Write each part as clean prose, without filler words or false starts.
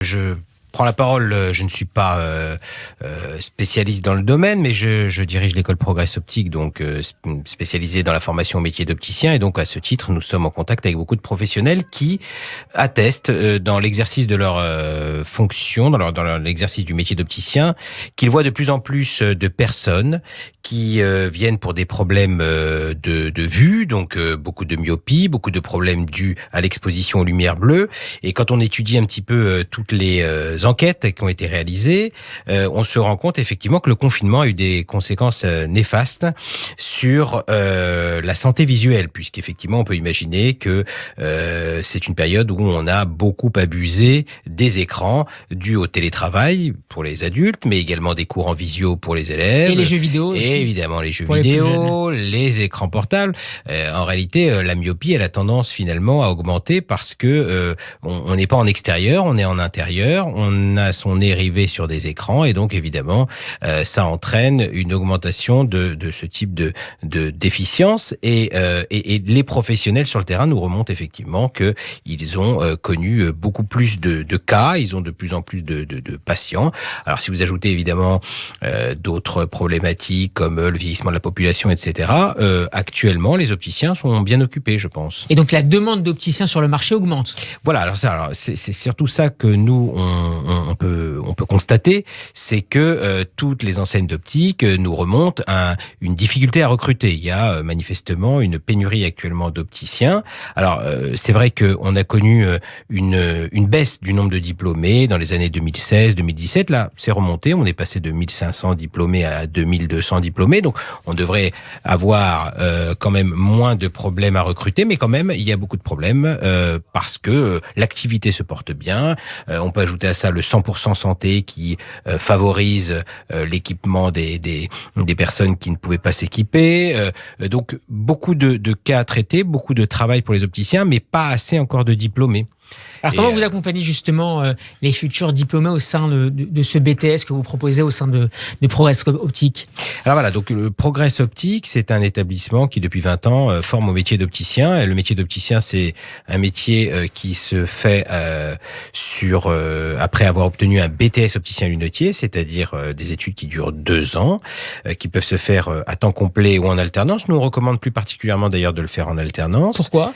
Je prends la parole, je ne suis pas spécialiste dans le domaine, mais je dirige l'école Progress Optique, donc spécialisée dans la formation au métier d'opticien. Et donc, à ce titre, nous sommes en contact avec beaucoup de professionnels qui attestent dans l'exercice de leur fonction, dans l'exercice du métier d'opticien, qu'ils voient de plus en plus de personnes qui viennent pour des problèmes de vue, donc beaucoup de myopie, beaucoup de problèmes dus à l'exposition aux lumières bleues. Et quand on étudie un petit peu toutes les enquêtes qui ont été réalisées, on se rend compte effectivement que le confinement a eu des conséquences néfastes sur la santé visuelle, puisqu'effectivement on peut imaginer que c'est une période où on a beaucoup abusé des écrans dus au télétravail pour les adultes, mais également des cours en visio pour les élèves. Et les jeux vidéo aussi. Et évidemment les jeux vidéo, les écrans portables. En réalité, la myopie, elle a tendance finalement à augmenter parce que on n'est pas en extérieur, on est en intérieur, on a son nez rivé sur des écrans et donc évidemment ça entraîne une augmentation de ce type de déficience et les professionnels sur le terrain nous remontent effectivement que ils ont connu beaucoup plus de cas, ils ont de plus en plus de patients. Alors si vous ajoutez évidemment d'autres problématiques comme le vieillissement de la population, etc., actuellement les opticiens sont bien occupés, je pense. Et donc la demande d'opticiens sur le marché augmente. Voilà, alors c'est surtout ça que nous on peut constater, c'est que toutes les enseignes d'optique nous remontent à une difficulté à recruter. Il y a manifestement une pénurie actuellement d'opticiens. Alors c'est vrai que on a connu une baisse du nombre de diplômés dans les années 2016, 2017. Là, c'est remonté. On est passé de 1500 diplômés à 2200 diplômés. Donc, on devrait avoir quand même moins de problèmes à recruter, mais quand même, il y a beaucoup de problèmes parce que l'activité se porte bien. On peut ajouter à ça le 100% santé qui favorise l'équipement des personnes qui ne pouvaient pas s'équiper. Donc, beaucoup de cas à traiter, beaucoup de travail pour les opticiens, mais pas assez encore de diplômés. Alors, comment vous accompagnez justement les futurs diplômés au sein de ce BTS que vous proposez au sein de Progress Optique ? Alors voilà, donc le Progress Optique, c'est un établissement qui depuis 20 ans forme au métier d'opticien. Et le métier d'opticien, c'est un métier qui se fait après avoir obtenu un BTS opticien lunetier, c'est-à-dire des études qui durent 2 ans, qui peuvent se faire à temps complet ou en alternance. Nous, on recommande plus particulièrement d'ailleurs de le faire en alternance. Pourquoi ?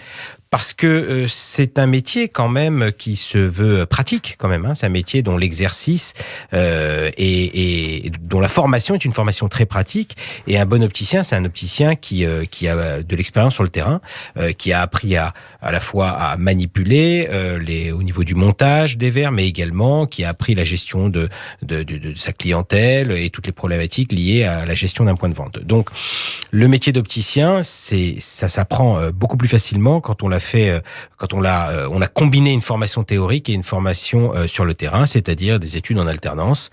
Parce que c'est un métier quand même qui se veut pratique quand même. C'est un métier dont l'exercice et dont la formation est une formation très pratique. Et un bon opticien, c'est un opticien qui a de l'expérience sur le terrain, qui a appris à la fois à manipuler au niveau du montage des verres, mais également qui a appris la gestion de sa clientèle et toutes les problématiques liées à la gestion d'un point de vente. Donc, le métier d'opticien, ça s'apprend beaucoup plus facilement quand on l'a fait, on a combiné une formation théorique et une formation sur le terrain, c'est-à-dire des études en alternance.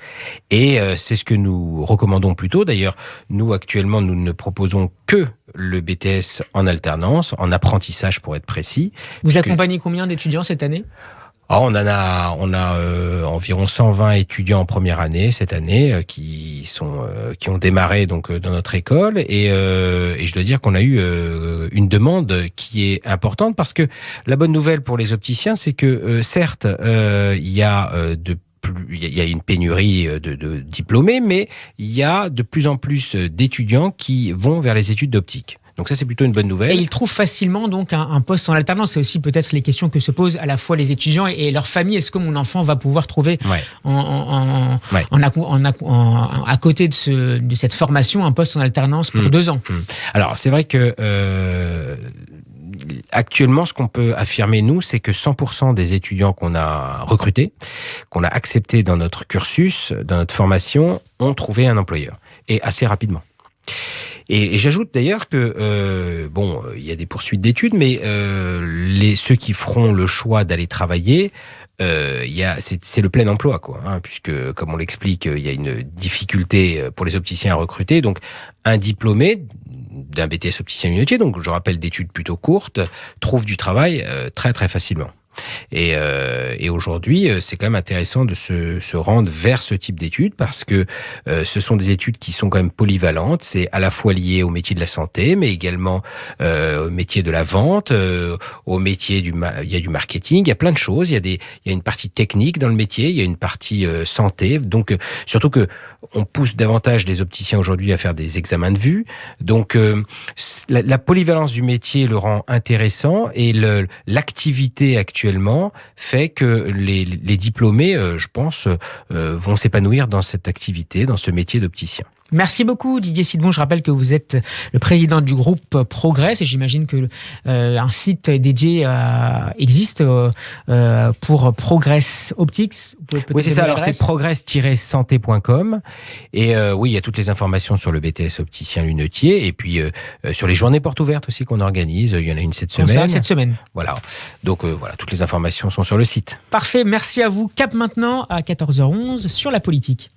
Et c'est ce que nous recommandons plutôt. D'ailleurs, nous actuellement, nous ne proposons que le BTS en alternance, en apprentissage pour être précis. Vous accompagnez combien d'étudiants cette année ? On a environ 120 étudiants en première année cette année qui ont démarré donc dans notre école et je dois dire qu'on a eu une demande qui est importante parce que la bonne nouvelle pour les opticiens, c'est que certes il y a une pénurie de diplômés, mais il y a de plus en plus d'étudiants qui vont vers les études d'optique. Donc ça, c'est plutôt une bonne nouvelle. Et ils trouvent facilement donc un poste en alternance. C'est aussi peut-être les questions que se posent à la fois les étudiants et leur famille. Est-ce que mon enfant va pouvoir trouver à côté de cette formation un poste en alternance pour 2 ans ? Alors, c'est vrai que actuellement, ce qu'on peut affirmer, nous, c'est que 100% des étudiants qu'on a recrutés, qu'on a acceptés dans notre cursus, dans notre formation, ont trouvé un employeur. Et assez rapidement. Et j'ajoute d'ailleurs que il y a des poursuites d'études, mais ceux qui feront le choix d'aller travailler, c'est le plein emploi, quoi. Puisque, comme on l'explique, il y a une difficulté pour les opticiens à recruter. Donc, un diplômé d'un BTS opticien lunetier, donc je rappelle d'études plutôt courtes, trouve du travail très très facilement. Et aujourd'hui, c'est quand même intéressant de se rendre vers ce type d'études parce que ce sont des études qui sont quand même polyvalentes. C'est à la fois lié au métier de la santé, mais également au métier de la vente, au métier il y a du marketing, il y a plein de choses. Il y a une partie technique dans le métier, il y a une partie santé. Donc surtout que on pousse davantage les opticiens aujourd'hui à faire des examens de vue. Donc la polyvalence du métier le rend intéressant et l'activité actuellement fait que les diplômés, je pense, vont s'épanouir dans cette activité, dans ce métier d'opticien. Merci beaucoup Didier Sidbon. Je rappelle que vous êtes le président du groupe Progress et j'imagine que un site dédié existe pour Progress Optics. Oui, c'est ça. Alors c'est progress-santé.com et oui, il y a toutes les informations sur le BTS opticien lunetier et puis sur les journées portes ouvertes aussi qu'on organise. Il y en a une cette semaine. Voilà. Donc voilà, toutes les informations sont sur le site. Parfait. Merci à vous. Cap maintenant à 14h11 sur la politique.